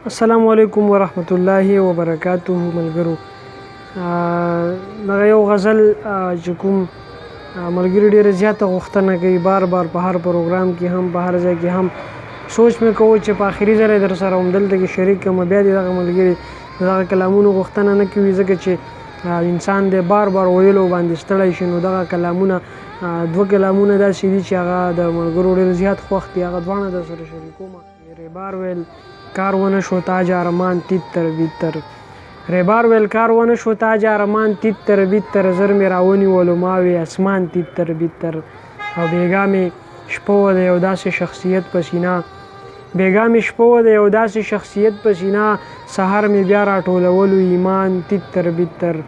السلام علیکم ورحمت الله وبرکاته ملګرو. دغه یو غزل چې کوم ملګري ډېره زیاته غوښتنه کوي بار بار په هر پروګرام کې هم په هر ځای کې هم سوچ مې کوو چې په آخري ځل در سره همدلته کې شریک کړم. بیا دې دغه ملګري دغه کلامونو غوښتنه نه کوي ځکه چې انسان د بار بار ویلو باندې ستړی شي. نو دغه کلامونه دوه کلامونه داسې دي چې هغه د ملګرو ډېر زیات خوښ دي. هغه دواړه در سره شریکوم. ریبار ویل کار ونه شو تاج ارمان تیتر بیتر. ریبار ویل کار ونه شو تاج ارمان تیتر بیتر. زر مې راونیولو ما وی اسمان تیتر بیتر. او بېګا مې شپه وه د یو داسې شخصیت په سینه بېګا مې شپه وه د یو داسې شخصیت په سینه. سحر مې بیا راټولولو ایمان تیتر بیتر.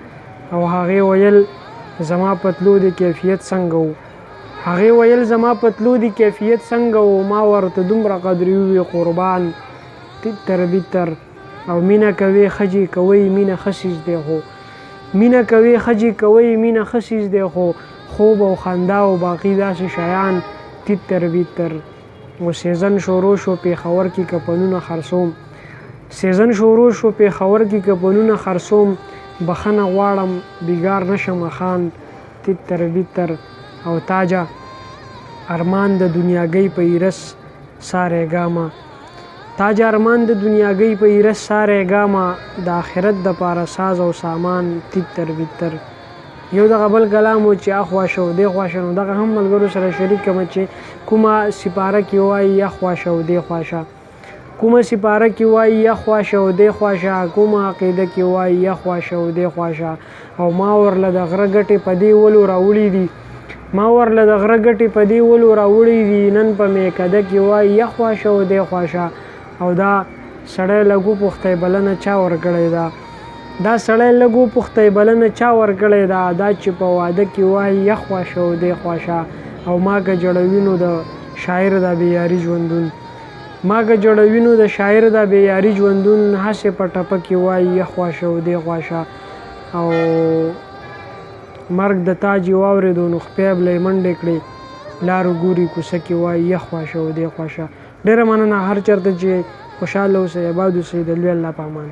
او هغې ویل زما پتلو د کیفیت څنګه و هغې ویل زما پتلو د کیفیت څنګه و. ما ورته دومره قدرې ووی قربان تیتر بیتر. او مینه کوي ښځې کوئ مینه ښه څیز دی خو مینه کوي ښځې کوئ مینه ښه څیز دی خو خوب او خندا او باقي داسې شیان تیتر بیتر. و سیزن شروع شو پېښور کې کپنونه خرڅوم سیزن شروع شو پېښور کې کپنونه خرڅوم. بخښنه غواړم بیګار نشم خان تیتر بیتر. او تاجه ارمان د دنیاګۍ په ایرس ساری ګامه تاج ارمان د دنیاګۍ په ایرس ساری ګامه. د آخرت دپاره ساز او سامان تیتر بیتر. یو دغه بل کلام و چې اخوا شه او دې خوا شه. نو دغه هم ملګرو سره شریک کړم چې کومه سپاره کې وایي اخوا شه او دې خوا شه کومه سپاره کې وایي اخوا شه او دې خوا شه کومه عقیده کې وایي اخوا شه او دې خوا شه. او ما ورله د غره ګټې په دې ولو راوړي دي ما ورله د غره ګټې په دې ولو راوړي دي. نن په میکده کې وایي اخوا شه او دې خوا شه. او دا سړی لږو پوښتی بلنه چا ورکړې ده دا سړی لږو پوښتی بلنه چا ورکړې ده. دا چې په واده کې وایي اخوا شه او دې خوا شه. او ما که جړوي نو د شاعر دا بېیاري ژوندون ما که جړوي نو د شاعر دا بېیاري ژوندون. هسې په ټپه کې وایي اخوا شه او دې خوا شه. او مرګ د تاج یې واورېدو نو خپۍ به یې منډې کړې لارو ګوري کوڅه کې وایي اخوا شه او دې خوا شه. ډېره مننه هر چېرته چې خوشحاله اوسئ آباد اوسئ د لوی الله په امان.